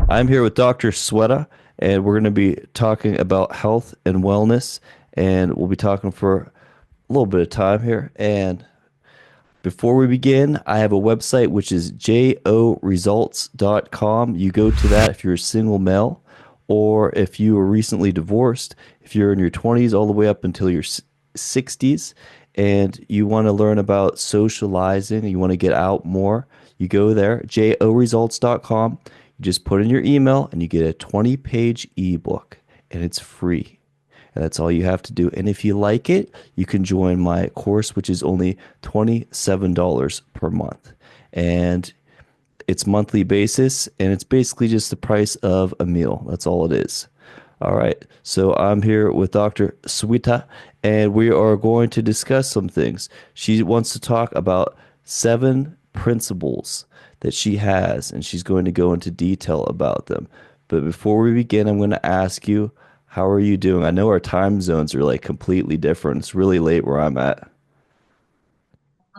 I'm here with Dr. Sweta, and we're going to be talking about health and wellness, and we'll be talking for a little bit of time here. And before we begin, I have a website which is joresults.com. You go to that if you're a single male, or if you were recently divorced, if you're in your 20s all the way up until your 60s, and you want to learn about socializing, you want to get out more, you go there, joresults.com. You just put in your email and you get a 20-page ebook, and it's free. And that's all you have to do. And if you like it, you can join my course, which is only $27 per month. And it's monthly basis, and it's basically just the price of a meal. That's all it is. All right. So I'm here with Dr. Sweta, and we are going to discuss some things. She wants to talk about 7 principles that she has, and she's going to go into detail about them. But before we begin, I'm going to ask you, how are you doing? I know our time zones are like completely different. It's really late where I'm at.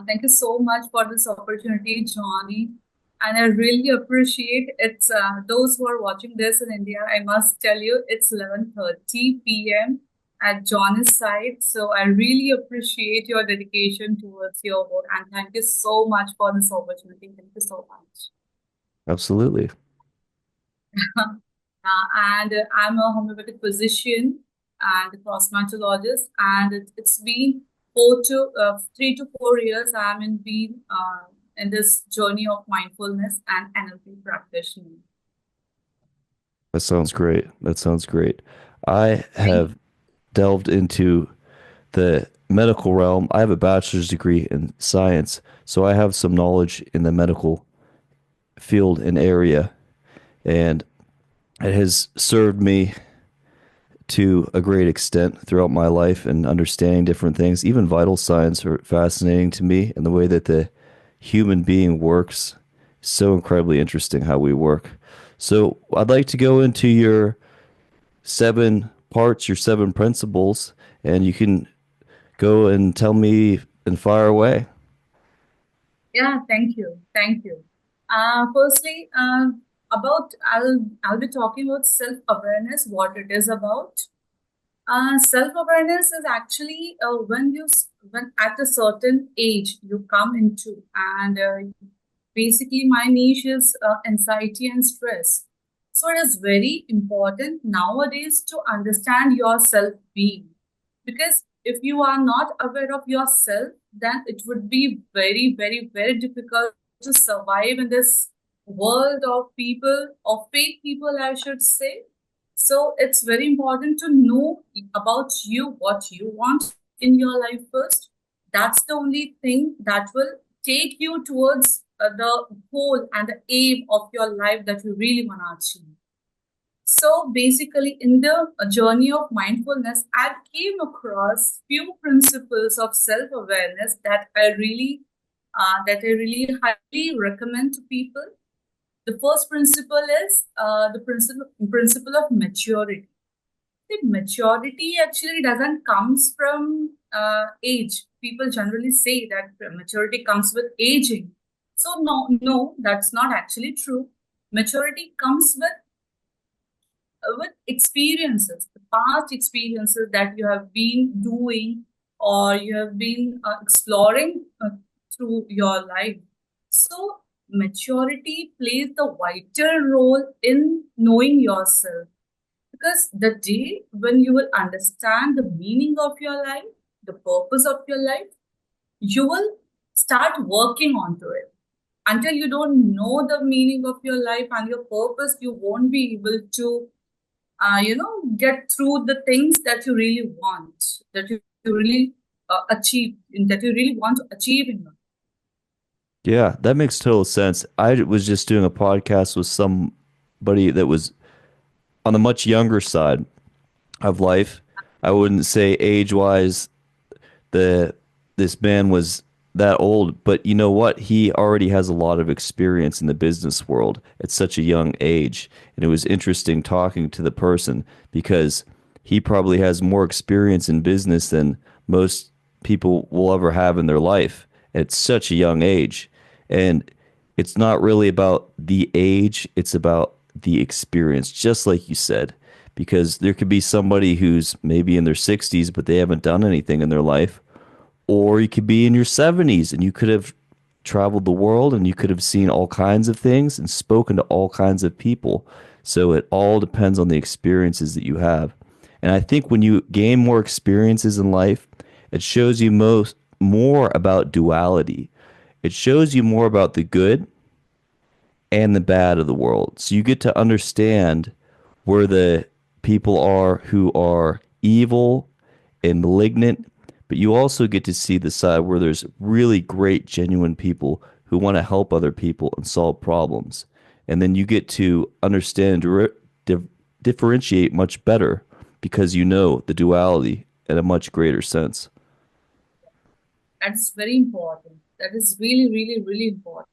Thank you so much for this opportunity, Johnny. And I really appreciate it's those who are watching this in India. I must tell you, it's 11:30 p.m. at Johnny's side. So I really appreciate your dedication towards your work. And thank you so much for this opportunity. Thank you so much. Absolutely. And I'm a homeopathic physician and a cosmetologist, and it's been 3 to 4 years I'm in this journey of mindfulness and NLP practitioner. That sounds great. That sounds great. I Thank have delved into the medical realm. I have a bachelor's degree in science, so I have some knowledge in the medical field and area, and it has served me to a great extent throughout my life and understanding different things. Even vital signs are fascinating to me, and the way that the human being works is so incredibly interesting how we work. So I'd like to go into your 7 parts, your 7 principles, and you can go and tell me and fire away. Yeah, thank you. Thank you. Firstly, about I'll be talking about self-awareness, what it is about. Self-awareness is actually when at a certain age you come into, and basically my niche is anxiety and stress. So it is very important nowadays to understand your self-being, because if you are not aware of yourself, then it would be very, very, very difficult to survive in this world of people, of fake people, I should say. So it's very important to know about you, what you want in your life first. That's the only thing that will take you towards the goal and the aim of your life that you really want to achieve. So basically, in the journey of mindfulness, I came across few principles of self-awareness that I really highly recommend to people. The first principle is the principle of maturity. The maturity actually doesn't comes from age. People generally say that maturity comes with aging. So no, that's not actually true. Maturity comes with experiences, the past experiences that you have been doing or you have been exploring through your life. So, maturity plays the vital role in knowing yourself, because the day when you will understand the meaning of your life, the purpose of your life, you will start working onto it. Until you don't know the meaning of your life and your purpose, you won't be able to get through the things that you really want, that you really achieve, that you really want to achieve in life. Yeah, that makes total sense. I was just doing a podcast with somebody that was on the much younger side of life. I wouldn't say age-wise the this man was that old, but you know what? He already has a lot of experience in the business world at such a young age. And it was interesting talking to the person because he probably has more experience in business than most people will ever have in their life at such a young age. And it's not really about the age, it's about the experience, just like you said, because there could be somebody who's maybe in their 60s, but they haven't done anything in their life, or you could be in your 70s and you could have traveled the world and you could have seen all kinds of things and spoken to all kinds of people. So it all depends on the experiences that you have. And I think when you gain more experiences in life, it shows you more about duality. It shows you more about the good and the bad of the world. So you get to understand where the people are who are evil and malignant, but you also get to see the side where there's really great, genuine people who want to help other people and solve problems. And then you get to understand and differentiate much better because you know the duality in a much greater sense. That's very important. That is really, really, really important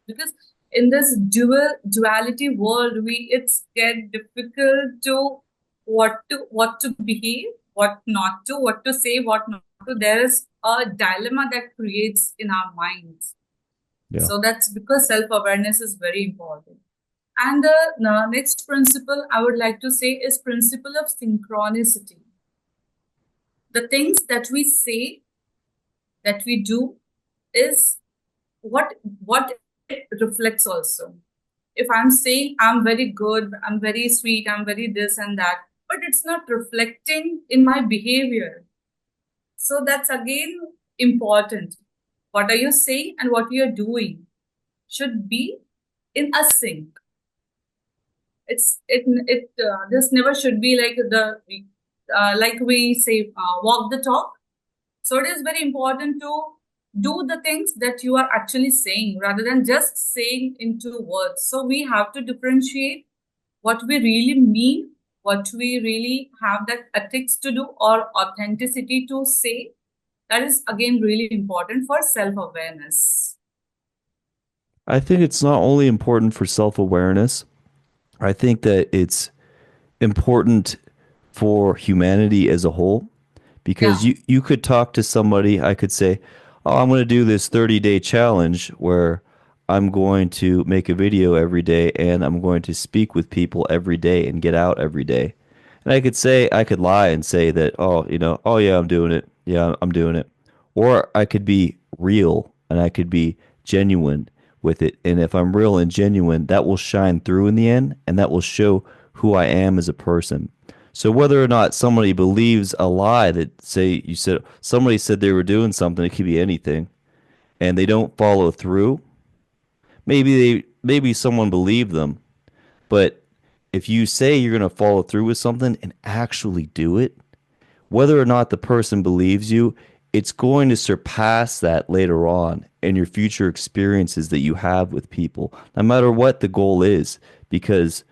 because in this duality world, we it's get difficult to what to behave, what not to, what to say, what not to. There is a dilemma that creates in our minds. Yeah. So that's because self-awareness is very important. And the next principle I would like to say is principle of synchronicity. The things that we say, that we do, is what it reflects also. If I'm saying I'm very good, I'm very sweet, I'm very this and that, but it's not reflecting in my behavior. So that's again important. What are you saying and what you're doing should be in a sync. It just never should be like the like we say walk the talk. So it is very important to do the things that you are actually saying rather than just saying into words. So we have to differentiate what we really mean, what we really have that ethics to do or authenticity to say. That is again really important for self awareness. I think it's not only important for self awareness, I think that it's important for humanity as a whole because Yeah, you could talk to somebody. I could say, oh, I'm going to do this 30-day challenge where I'm going to make a video every day and I'm going to speak with people every day and get out every day. And I could lie and say that, oh, oh yeah, I'm doing it. Yeah, I'm doing it. Or I could be real and I could be genuine with it. And if I'm real and genuine, that will shine through in the end and that will show who I am as a person. So whether or not somebody believes a lie that say you said somebody said they were doing something, it could be anything, and they don't follow through, maybe someone believed them, but if you say you're going to follow through with something and actually do it, whether or not the person believes you, it's going to surpass that later on in your future experiences that you have with people, no matter what the goal is, because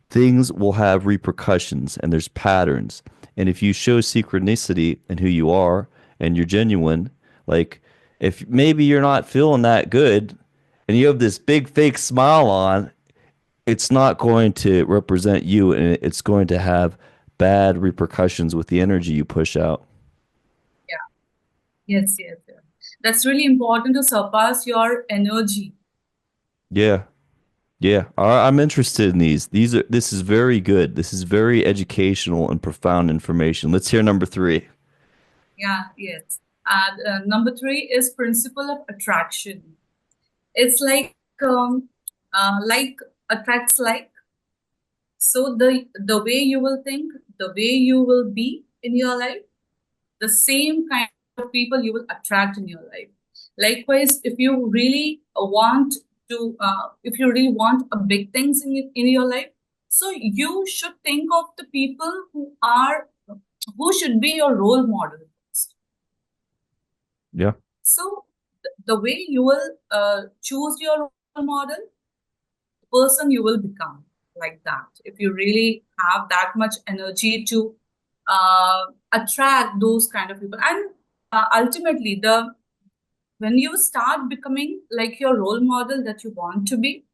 things will have repercussions and there's patterns. And if you show synchronicity in who you are and you're genuine, like if maybe you're not feeling that good and you have this big fake smile on, it's not going to represent you and it's going to have bad repercussions with the energy you push out. yeah, yes, yes, yes. That's really important to surpass your energy. Yeah. Yeah, I'm interested in these. This is very good. This is very educational and profound information. Let's hear number three. Yeah, yes. And number three is principle of attraction. It's like attracts like. So the way you will think, the way you will be in your life, the same kind of people you will attract in your life. Likewise, if you really want a big things in your life, so you should think of the people who should be your role model first. Yeah. So the way you will choose your role model, person you will become like that. If you really have that much energy to attract those kind of people, and ultimately, the when you start becoming like your role model that you want to be,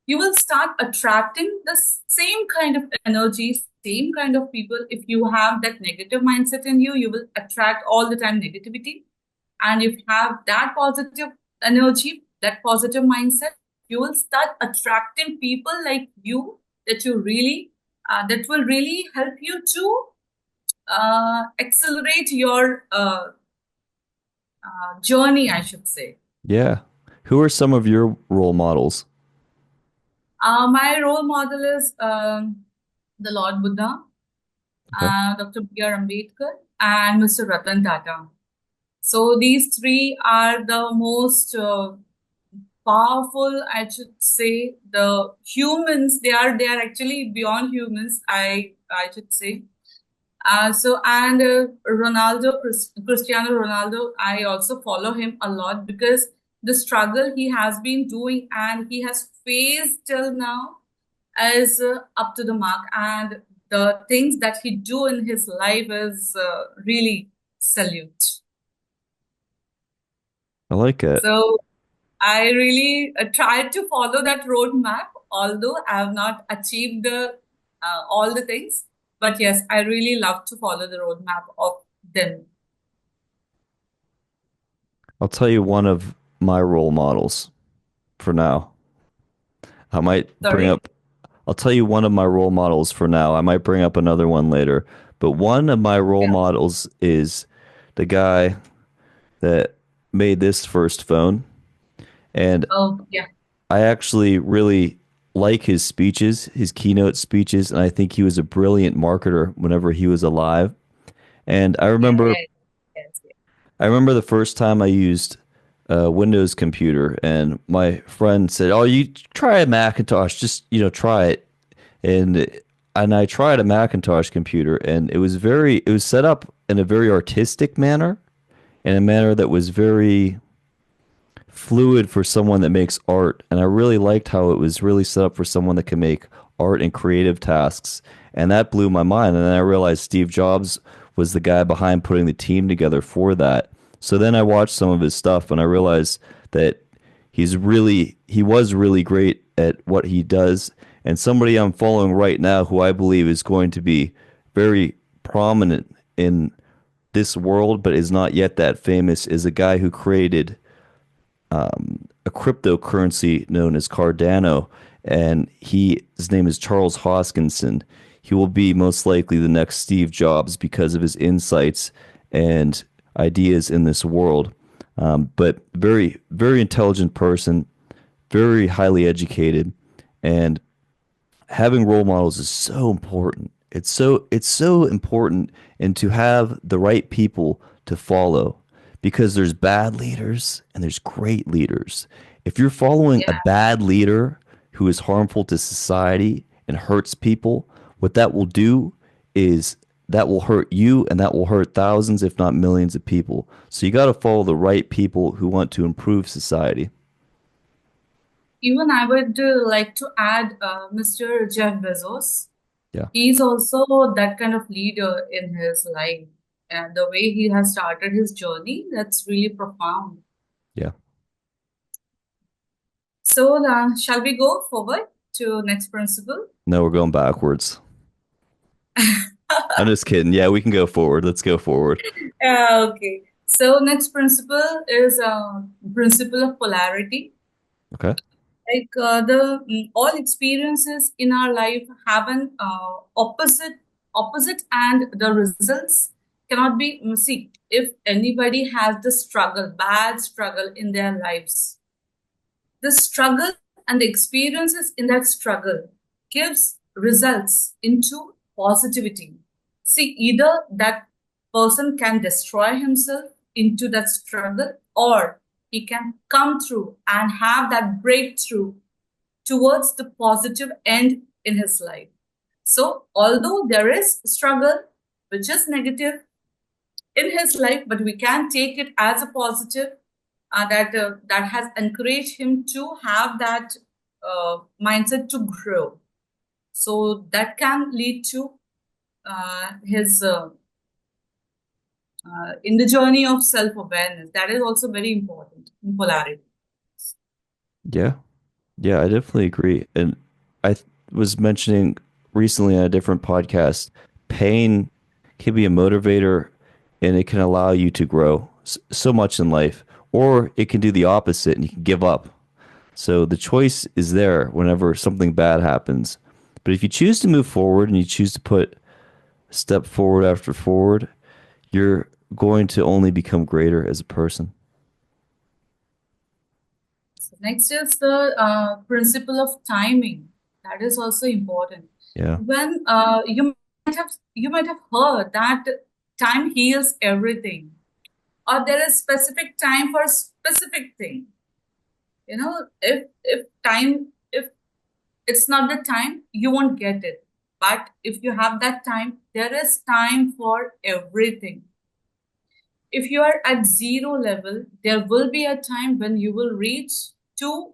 you will start attracting the same kind of energy, same kind of people. If you have that negative mindset in you, you will attract all the time negativity. And if you have that positive energy, that positive mindset, you will start attracting people like you that you really that will really help you to accelerate your journey, I should say. Yeah. Who are some of your role models? My role model is the Lord Buddha, Okay. Dr. B.R. Ambedkar, and Mr. Ratan Tata. So these three are the most powerful, I should say. The humans, they are actually beyond humans, I should say. Cristiano Ronaldo, I also follow him a lot because the struggle he has been doing and he has faced till now is up to the mark, and the things that he do in his life is really salute. I like it. So I really tried to follow that roadmap, although I have not achieved all the things. But yes, I really love to follow the roadmap of them. I'll tell you one of my role models for now. I might bring Sorry. up, I'll tell you one of my role models for now. I might bring up another one later. But one of my role Yeah. models is the guy that made this first phone. And Oh, yeah. I actually really like his speeches, his keynote speeches, and I think he was a brilliant marketer whenever he was alive. And Yeah. Yeah. Yes. Yes. I remember the first time I used a Windows computer, and my friend said, "Oh, you try a Macintosh, just try it." And I tried a Macintosh computer, and it was set up in a very artistic manner, in a manner that was very fluid for someone that makes art. And I really liked how it was really set up for someone that can make art and creative tasks. And that blew my mind. And then I realized Steve Jobs was the guy behind putting the team together for that. So then I watched some of his stuff and I realized that he was really great at what he does. And somebody I'm following right now who I believe is going to be very prominent in this world, but is not yet that famous, is a guy who created a cryptocurrency known as Cardano, and his name is Charles Hoskinson. He will be most likely the next Steve Jobs because of his insights and ideas in this world. But very, very intelligent person, very highly educated, and having role models is so important. It's so important, and to have the right people to follow, because there's bad leaders and there's great leaders. If you're following a Yeah. bad leader who is harmful to society and hurts people, what that will do is that will hurt you and that will hurt thousands, if not millions of people. So you got to follow the right people who want to improve society. Even I would like to add Mr. Jeff Bezos. Yeah. He's also that kind of leader in his life. And the way he has started his journey, that's really profound. Yeah. So, shall we go forward to next principle? No, we're going backwards. I'm just kidding. Yeah, we can go forward. Let's go forward. Okay. So, next principle is principle of polarity. Okay. Like the all experiences in our life have an opposite, and the results cannot be see if anybody has the struggle, bad struggle in their lives, the struggle and the experiences in that struggle gives results into positivity. See, either that person can destroy himself into that struggle, or he can come through and have that breakthrough towards the positive end in his life. So, although there is struggle, which is negative, in his life, but we can take it as a positive, that has encouraged him to have that mindset to grow. So that can lead to his in the journey of self awareness. That is also very important in polarity. Yeah. Yeah, I definitely agree. And was mentioning recently on a different podcast, pain can be a motivator and it can allow you to grow so much in life, or it can do the opposite and you can give up. So the choice is there whenever something bad happens. But if you choose to move forward and you choose to put step forward after forward, you're going to only become greater as a person. So next is the principle of timing. That is also important. Yeah. When you might have heard that time heals everything, or there is specific time for specific thing. You know, if it's not the time, you won't get it. But if you have that time, there is time for everything. If you are at zero level, there will be a time when you will reach to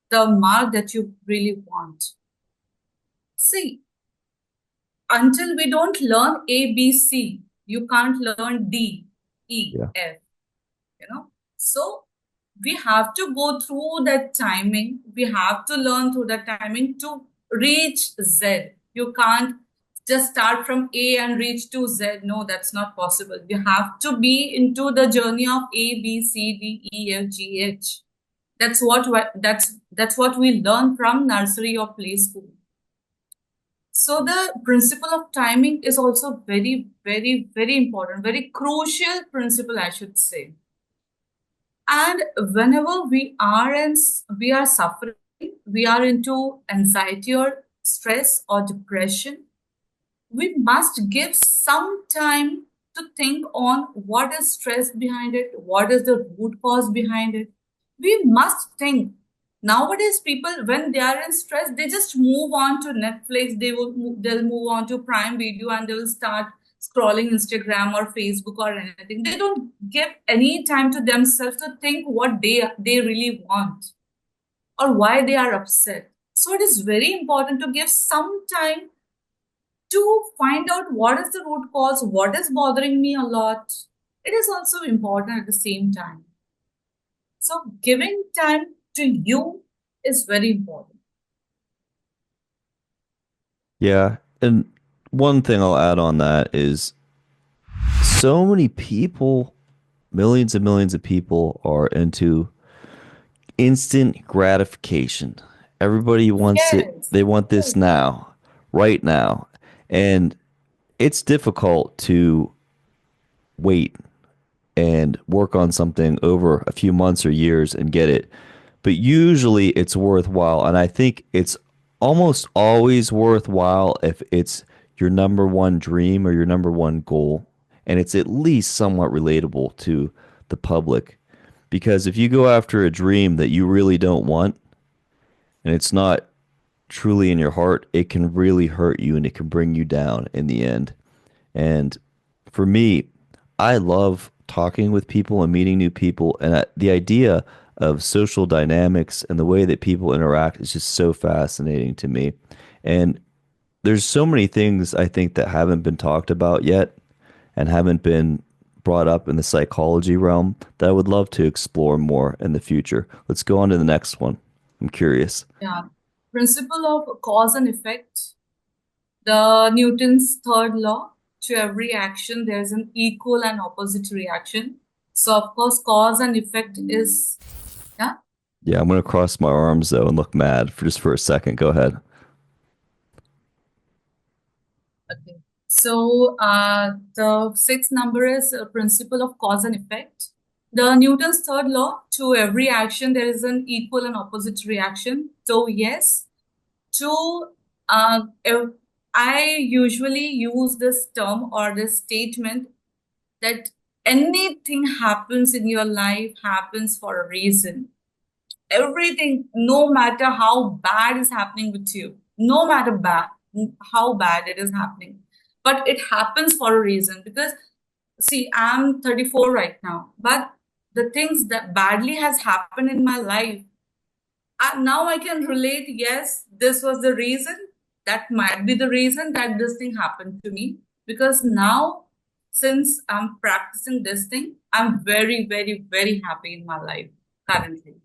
the mark that you really want. See, until we don't learn A, B, C, you can't learn D, E, Yeah. F, you know. So we have to go through that timing. We have to learn through that timing to reach Z. You can't just start from A and reach to Z. No, that's not possible. You have to be into the journey of A, B, C, D, E, F, G, H. That's what we learn from nursery or play school. So the principle of timing is also very, very, very important, very crucial principle, I should say. And whenever we are suffering, we are into anxiety or stress or depression, we must give some time to think on what is stress behind it, what is the root cause behind it. We must think. Nowadays, people, when they are in stress, they just move on to Netflix. They'll move on to Prime Video and they will start scrolling Instagram or Facebook or anything. They don't give any time to themselves to think what they really want or why they are upset. So it is very important to give some time to find out what is the root cause, what is bothering me a lot. It is also important at the same time. So, giving time to you is very important. Yeah. And one thing I'll add on that is so many people, millions of people are into instant gratification. Everybody wants it. Yes. They want this Yes. now, right now. And it's difficult to wait and work on something over a few months or years and get it. But usually it's worthwhile. And I think it's almost always worthwhile if it's your number one dream or your number one goal. And it's at least somewhat relatable to the public. Because if you go after a dream that you really don't want and it's not truly in your heart, it can really hurt you and it can bring you down in the end. And for me, I love talking with people and meeting new people. And the idea of social dynamics and the way that people interact is just so fascinating to me. And there's so many things I think that haven't been talked about yet and haven't been brought up in the psychology realm that I would love to explore more in the future. Let's go on to the next one. I'm curious. Yeah. Principle of cause and effect. The Newton's third law. To every action, there's an equal and opposite reaction. So, of course, cause and effect is, yeah. Yeah, I'm gonna cross my arms though and look mad for just for a second. Go ahead. Okay. So the sixth number is a principle of cause and effect. The Newton's third law, to every action, there is an equal and opposite reaction. So, yes, to if I usually use this term or this statement that anything happens in your life happens for a reason. Everything, no matter how bad is happening with you, no matter how bad it is happening, but it happens for a reason. Because see, I'm 34 right now, but the things that badly has happened in my life, now I can relate. Yes, this was the reason. That might be the reason that this thing happened to me. Because now, since I'm practicing this thing, I'm very, very, very happy in my life currently.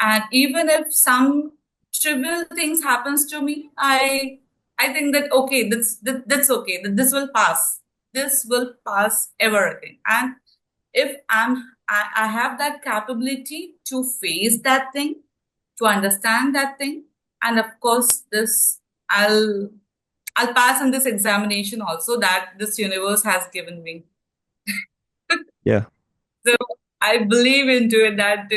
And even if some trivial things happens to me, I think that okay, that's okay. That this will pass. This will pass ever again. And if I have that capability to face that thing, to understand that thing, and of course this I'll I'll pass in this examination also that this universe has given me. Yeah. So I believe into it that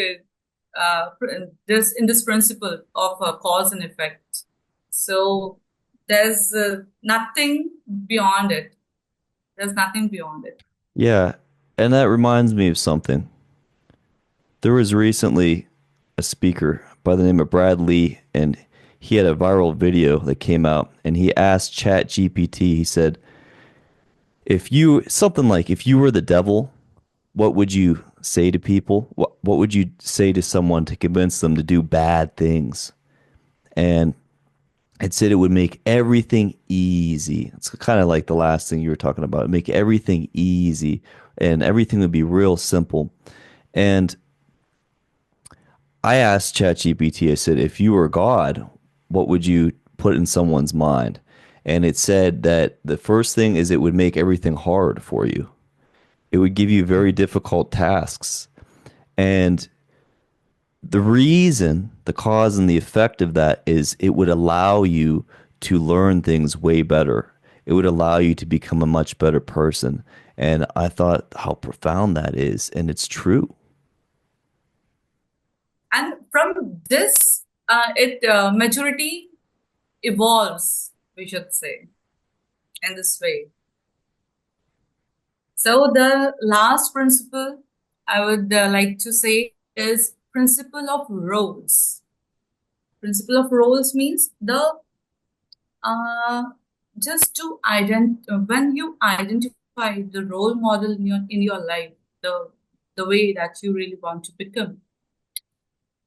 this in this principle of cause and effect. So there's nothing beyond it. There's nothing beyond it. Yeah. And that reminds me of something. There was recently a speaker by the name of Brad Lee, and he had a viral video that came out, and he asked Chat GPT, he said, if you, something like, if you were the devil, what would you say to people? What would you say to someone to convince them to do bad things? And it said it would make everything easy. It's kind of like the last thing you were talking about. Make everything easy and everything would be real simple. And I asked ChatGPT, I said, if you were God, what would you put in someone's mind? And it said that the first thing is it would make everything hard for you. It would give you very difficult tasks. And the reason, the cause and the effect of that is it would allow you to learn things way better. It would allow you to become a much better person. And I thought how profound that is. And it's true. And from this, it maturity evolves, we should say, in this way. So the last principle I would like to say is principle of roles. Principle of roles means the uh, just to when you identify the role model in your life, the way that you really want to become.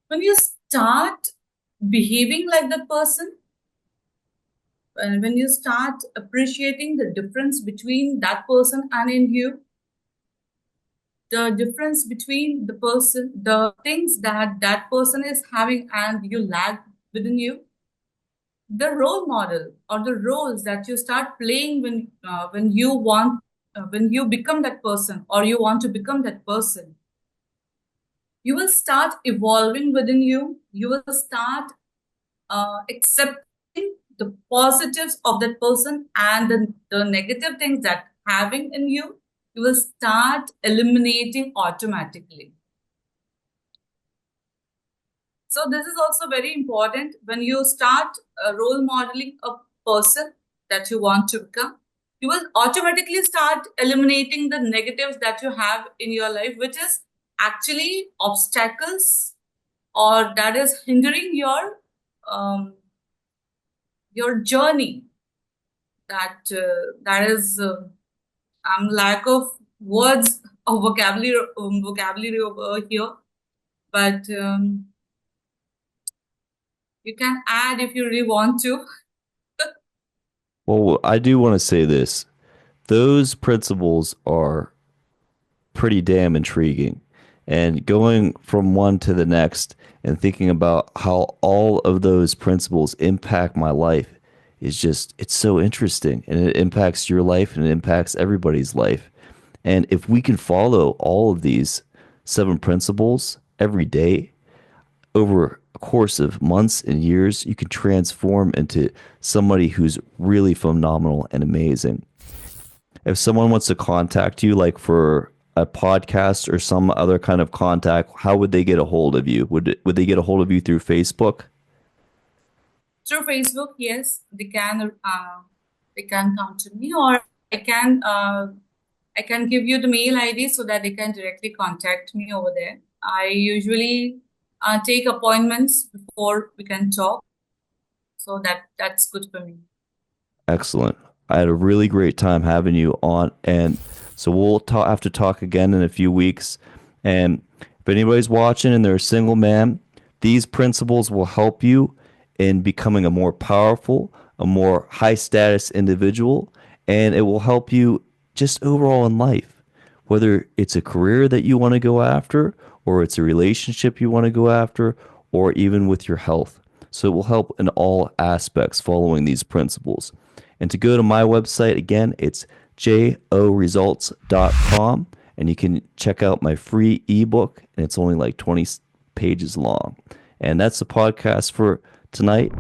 When you start behaving like that person, and when you start appreciating the difference between that person and in you, the difference between the person, the things that that person is having and you lack within you, the role model or the roles that you start playing when you want when you become that person or you want to become that person, you will start evolving within you. You will start accepting the positives of that person and the negative things that having in you, you will start eliminating automatically. So this is also very important when you start role modeling a person that you want to become. You will automatically start eliminating the negatives that you have in your life, which is actually obstacles or that is hindering your journey. That is lack of words or vocabulary over here, but you can add if you really want to. Well, I do want to say this. Those principles are pretty damn intriguing. And going from one to the next and thinking about how all of those principles impact my life is just, it's so interesting. And it impacts your life and it impacts everybody's life. And if we can follow all of these 7 principles every day over a course of months and years, you can transform into somebody who's really phenomenal and amazing. If someone wants to contact you, like for a podcast or some other kind of contact, how would they get a hold of you? Would they get a hold of you through Facebook? Through Facebook, yes, they can come to me, or I can uh, I can give you the mail ID so that they can directly contact me over there. I usually take appointments before we can talk, so that's good for me. Excellent. I had a really great time having you on, and so we'll have to talk again in a few weeks. And if anybody's watching and they're a single man, these principles will help you in becoming a more powerful, a more high status individual, and it will help you just overall in life, whether it's a career that you want to go after, or it's a relationship you want to go after, or even with your health. So it will help in all aspects following these principles. And to go to my website, again, it's joresults.com, and you can check out my free ebook, and it's only like 20 pages long. And that's the podcast for tonight.